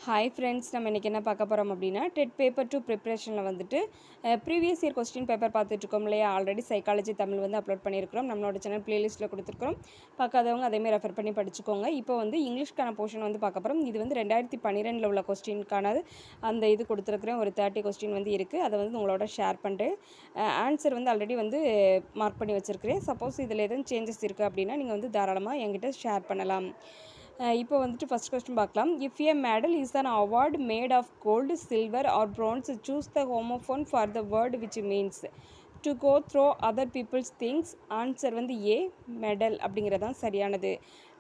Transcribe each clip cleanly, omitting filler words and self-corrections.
Hi friends, நம்ம இன்றைக்கி என்ன பார்க்க போகிறோம் அப்படின்னா டெட் பேப்பர் 2 ப்ரிப்ரேஷனில் வந்துட்டு ப்ரீவியஸ் இயர் கொஸ்டின் பேப்பர் பார்த்துட்ருக்கோம் இல்லையா. ஆல்ரெடி சைக்காலஜி தமிழ் வந்து அப்லோட் பண்ணியிருக்கிறோம், நம்மளோட சேனல் ப்ளேலிஸ்ட்டில் கொடுத்துருக்குறோம். பார்க்காதவங்க அதேமாதிரி ரெஃபர் பண்ணி படிச்சுக்கோங்க. இப்போ வந்து இங்கிலீஷ்க்கான போர்ஷன் வந்து பார்க்க போகிறோம். இது வந்து 2012 உள்ள கொஸ்டினுக்கான அந்த இது கொடுத்துருக்குறேன். ஒரு 30 கொஸ்டின் வந்து இருக்குது, அதை வந்து உங்களோட ஷேர் பண்ணுறேன். ஆன்சர் வந்து ஆல்ரெடி வந்து மார்க் பண்ணி வச்சுருக்கிறேன். சப்போஸ் இதில் எதுவும் சேஞ்சஸ் இருக்குது அப்படின்னா நீங்கள் வந்து தாராளமாக என்கிட்ட ஷேர் பண்ணலாம். இப்போ வந்துட்டு ஃபஸ்ட் கொஸ்டின் பார்க்கலாம். If a medal is an award made of gold, silver or bronze, choose the homophone for the word which means to go through other people's things. Answer வந்து ஏ, மெடல் அப்படிங்கிறதான் சரியானது.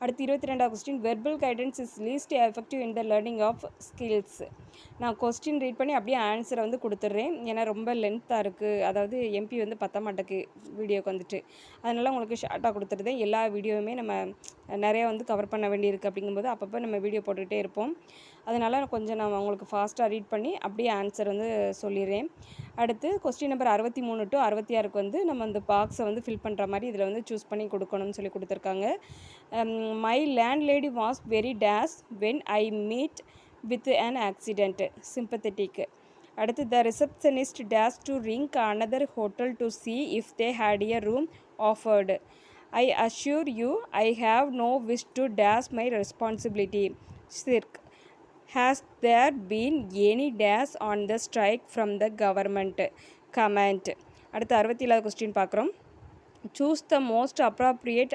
அடுத்து 22வது question. Verbal guidance is least effective in the learning of skills. நான் question read பண்ணி அப்படியே ஆன்சரை வந்து கொடுத்துட்றேன், ஏன்னா ரொம்ப லென்த்தாக இருக்குது. அதாவது எம்பி வந்து பத்த மாட்டேக்கு வீடியோக்கு வந்துட்டு, அதனால் உங்களுக்கு ஷார்ட்டாக கொடுத்துருதேன். எல்லா வீடியோவுமே நம்ம நிறையா வந்து கவர் பண்ண வேண்டியிருக்கு. அப்படிங்கும்போது அப்பப்போ நம்ம வீடியோ போட்டுக்கிட்டே இருப்போம். அதனால் கொஞ்சம் நான் உங்களுக்கு ஃபாஸ்ட்டாக ரீட் பண்ணி அப்படியே ஆன்சர் வந்து சொல்லிடுறேன். அடுத்து கொஸ்டின் நம்பர் 63 to 66 வந்து நம்ம அந்த பாக்ஸை வந்து ஃபில் பண்ணுற மாதிரி இதில் வந்து சூஸ் பண்ணி கொடுக்கணும்னு சொல்லி கொடுத்துருக்காங்க. My landlady was very dash when I meet with an accident, sympathetic. அடுத்து the receptionist dash to ring another hotel to see if they had a room offered. I assure you I have no wish to dash my responsibility. Sirk. Has there been any dash on the strike from the government? Comment. அடுத்து 67வது question பார்க்குறோம். Choose the most appropriate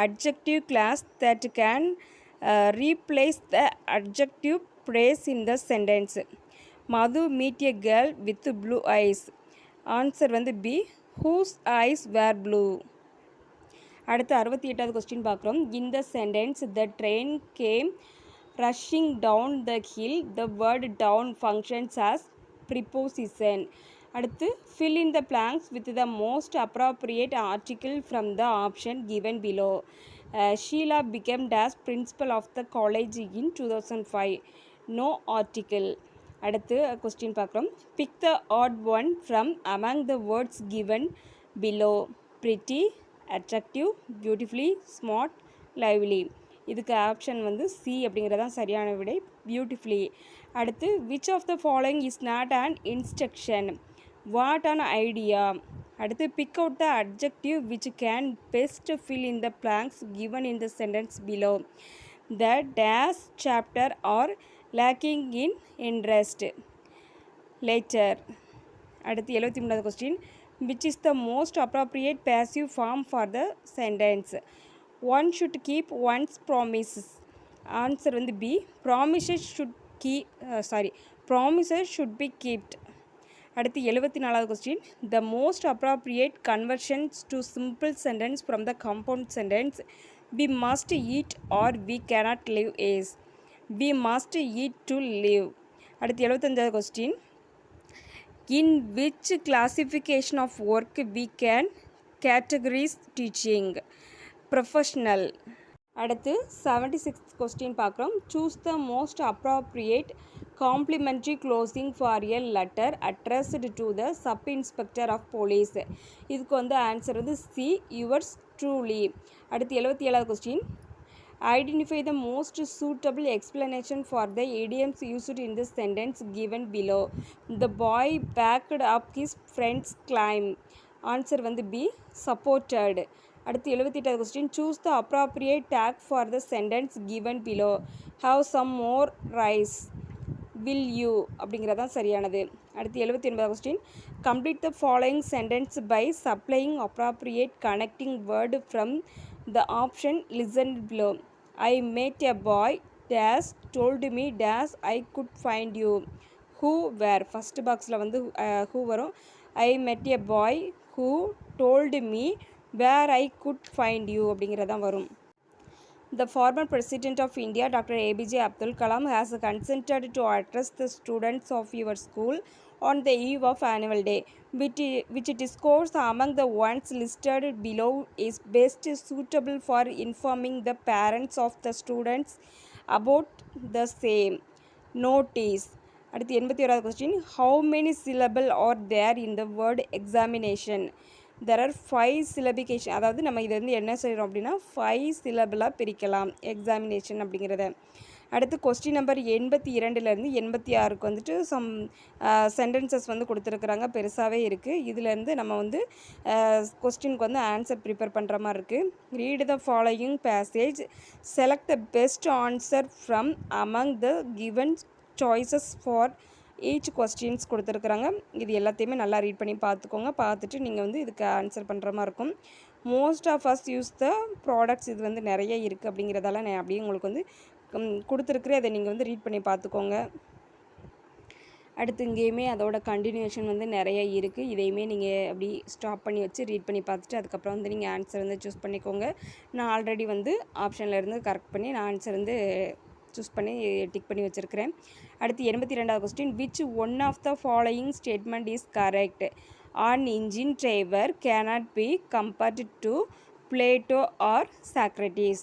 adjective class that can replace the adjective praise in the sentence. Madhu meet a girl with blue eyes. Answer வந்து B, whose eyes were blue. அடுத்து 68வது question பார்க்குறோம். In the sentence the train came rushing down the hill, the word down functions as preposition. அடுத்து fill in the blanks with the most appropriate article from the option given below. Sheila became dash principal of the college in 2005. No article. அடுத்து question பார்க்குறோம். pick the odd one from among the words given below. pretty, attractive, beautifully, smart, lively. இதுக்கு option வந்து C அப்படிங்கிறதான் சரியான விடை, beautifully. அடுத்து which of the following is not and instruction, what an idea. அடுத்து pick out the adjective which can best fill in the blanks given in the sentence below. The dash chapter are lacking in interest, lecture. அடுத்து 73வது question. Which is the most appropriate passive form for the sentence. One should keep one's promises. Answer வந்து B, promises should be kept. அடுத்து 74வது question. The most appropriate conversions to simple sentence from the compound sentence we must eat or we cannot live is. We must eat to live. அடுத்து 75வது question. In which classification of work we can categorize teaching? Professional. அடுத்து 76th question பார்க்குறோம். Choose the most appropriate complimentary closing for a letter addressed to the sub inspector of police. இதுக்கு வந்து answer வந்து C, yours truly. அடுத்து 77வது question. Identify the most suitable explanation for the idioms used in the sentence given below. The boy backed up his friend's claim. Answer வந்து B, supported. அடுத்து 78வது question. Choose the appropriate tag for the sentence given below. Have some more rice, will you அப்படிங்கிறதான் சரியானது. அடுத்து 79வது question. Complete the following sentence by supplying appropriate connecting word from the option listen below. I made a boy dash told me dash I could find you. Who where, first பாக்ஸில் வந்து who வரும். I met a boy who told me where I could find you அப்படிங்கிறதான் வரும். The former President of India, Dr. APJ Abdul Kalam, has consented to address the students of your school on the eve of annual day. Which discourse among the ones listed below is best suitable for informing the parents of the students about the same. Notice. அடுத்து 81வது question. How many syllables are there in the word examination? there are 5 syllabication. அதாவது நம்ம இதை வந்து என்ன செய்கிறோம் அப்படின்னா 5 syllable பிரிக்கலாம் examination அப்படிங்கிறத. அடுத்து கொஸ்டின் நம்பர் 82லேருந்து 86க்கு வந்துட்டு சம் சென்டென்சஸ் வந்து கொடுத்துருக்குறாங்க, பெருசாகவே இருக்குது. இதுலேருந்து நம்ம வந்து கொஸ்டினுக்கு வந்து ஆன்சர் ப்ரிப்பேர் பண்ணுற மாதிரி இருக்குது. Read the following passage, select the best answer from among the given choices for each questions கொடுத்துருக்குறாங்க. இது எல்லாத்தையுமே நல்லா ரீட் பண்ணி பார்த்துக்கோங்க. பார்த்துட்டு நீங்கள் வந்து இதுக்கு ஆன்சர் பண்ணுற மாதிரி இருக்கும். Most of us use the products, இது வந்து நிறைய இருக்குது அப்படிங்கிறதால நான் அப்படியே உங்களுக்கு வந்து கொடுத்துருக்குறேன். அதை நீங்கள் வந்து ரீட் பண்ணி பார்த்துக்கோங்க. அடுத்து இங்கேயுமே அதோட கண்டினியூஷன் வந்து நிறைய இருக்குது. இதையுமே நீங்கள் அப்படி ஸ்டாப் பண்ணி வச்சு ரீட் பண்ணி பார்த்துட்டு அதுக்கப்புறம் வந்து நீங்கள் ஆன்சர் வந்து சூஸ் பண்ணிக்கோங்க. நான் ஆல்ரெடி வந்து ஆப்ஷனில் இருந்து கரெக்ட் பண்ணி நான் ஆன்சர் வந்து சூஸ் பண்ணி டிக் பண்ணி வச்சுருக்கிறேன். அடுத்து 82வது question, which one of the following statement is correct? An engine driver cannot be compared to Plato or Socrates.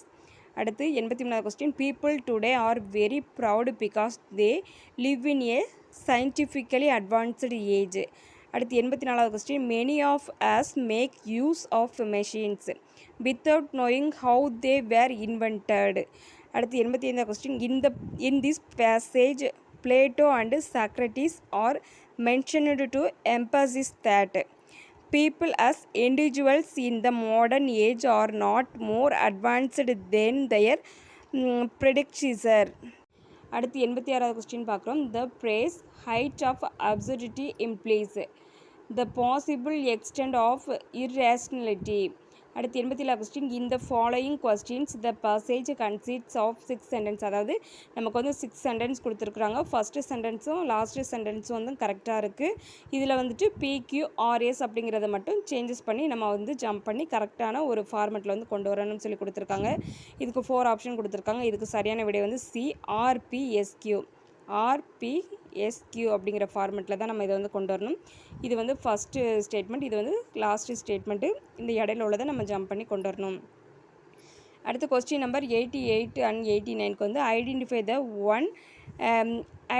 அடுத்து 83வது question, people today are very proud because they live in a scientifically advanced age. அடுத்து 84வது question, many of us make use of machines without knowing how they were invented. அடுத்து 85வது question, in this passage Plato and Socrates are mentioned to emphasize that people as individuals in the modern age are not more advanced than their predecessor. அடுத்து 86வது question பார்க்குறோம். The phrase height of absurdity implies the possible extent of irrationality. அடுத்து 87வது question, இந்த following questions the passage consists of 6 sentence. அதாவது நமக்கு வந்து 6 sentence கொடுத்துருக்குறாங்க. First சென்டென்ஸும் last சென்டென்ஸும் வந்து கரெக்டாக இருக்குது. இதில் வந்துட்டு PQRS அப்படிங்கிறத மட்டும் சேஞ்சஸ் பண்ணி நம்ம வந்து ஜம்ப் பண்ணி கரெக்டான ஒரு ஃபார்மெட்டில் வந்து கொண்டு வரணும்னு சொல்லி கொடுத்துருக்காங்க. இதுக்கு 4 ஆப்ஷன் கொடுத்துருக்காங்க. இதுக்கு சரியான விடை வந்து RPSQ அப்படிங்கிற ஃபார்மெட்டில் தான் நம்ம இதை வந்து கொண்டு வரணும். இது வந்து ஃபஸ்ட்டு ஸ்டேட்மெண்ட், இது வந்து லாஸ்ட்டு ஸ்டேட்மெண்ட்டு. இந்த இடையில உள்ளதை நம்ம ஜம்ப் பண்ணி கொண்டு வரணும். அடுத்து கொஸ்டின் நம்பர் 88 and 89க்கு வந்து ஐடென்டிஃபை த ஒன்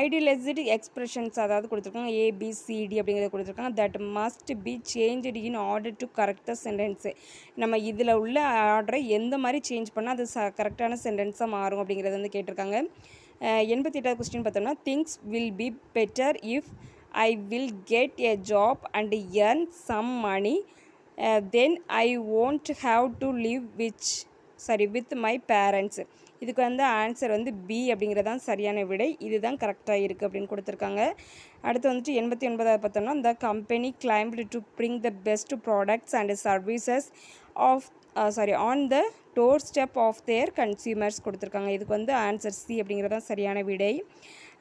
ஐடியலைஸ்டு எக்ஸ்பிரஷன்ஸ், அதாவது கொடுத்துருக்காங்க ABCD அப்படிங்கிறத கொடுத்துருக்காங்க. That must be change in order to correct the sentence. நம்ம இதில் உள்ள ஆர்டரை எந்த மாதிரி சேஞ்ச் பண்ணால் அது கரெக்டான சென்டென்ஸாக மாறும் அப்படிங்கிறத வந்து கேட்டிருக்காங்க. 88வது கொஸ்டின் பார்த்தோம்னா, things will be better if I will get a job and earn some money, then I won't have to live with my parents. இதுக்கு வந்து ஆன்சர் வந்து B அப்படிங்கிறது தான் சரியான விடை. இதுதான் கரெக்டாக இருக்குது அப்படின்னு கொடுத்துருக்காங்க. அடுத்து வந்துட்டு 89வது பார்த்தோம்னா, the company claimed to bring the best products and services on the doorstep of their consumers கொடுத்துருக்காங்க. இதுக்கு வந்து ஆன்சர் C அப்படிங்கிறது தான் சரியான விடை.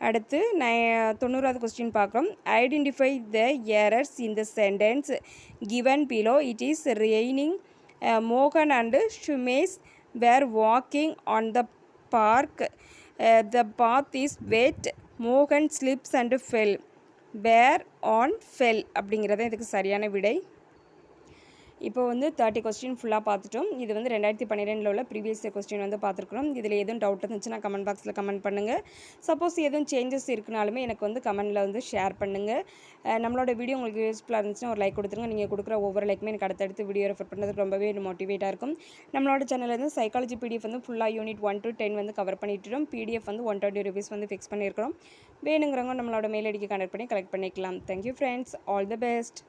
அடுத்து 90வது கொஸ்டின் பார்க்குறோம். Identify the errors in the sentence given below. It is raining. மோகன் and Sumesh where walking on the park. The path is வெட். மோகன் slips and fell. Where on fell அப்படிங்கிறத இதுக்கு சரியான விடை. இப்போ வந்து 30 கொஸ்டின் ஃபுல்லாக பார்த்துட்டோம். இது வந்து 2012 உள்ள ப்ரீவியஸ் இயர் கொஸ்டின் வந்து பார்த்துருக்குறோம். இதில் எதுவும் டவுட் இருந்துச்சுன்னா கமெண்ட் பாக்ஸில் கமெண்ட் பண்ணுங்கள். சப்போஸ் எதுவும் சேஞ்சஸ் இருக்குனாலுமே எனக்கு வந்து கமெண்ட்டில் வந்து ஷேர் பண்ணுங்கள். நம்மளோட வீடியோ உங்களுக்கு யூஸ்ஃபுல்லாக இருந்துச்சுன்னா ஒரு லைக் கொடுத்துருங்க. நீங்கள் கொடுக்குற ஒவ்வொரு லைக்குமே எனக்கு அடுத்தடுத்து வீடியோ ரெஃபர் பண்ணுறதுக்கு ரொம்பவே மோட்டிவேட்டாக இருக்கும். நம்மளோட சேனலில் வந்து சைக்காலஜி PDF வந்து ஃபுல்லாக யூனிட் 1 to 10 வந்து கவர் பண்ணிட்டுரும். PDF வந்து 120 rupees வந்து ஃபிக்ஸ் பண்ணியிருக்கிறோம். வேணுங்கிறவங்க நம்மளோட மெயில் ஐடிக்கு கனெக்ட் பண்ணி கலெக்ட் பண்ணிக்கலாம். Thank you friends, all the best.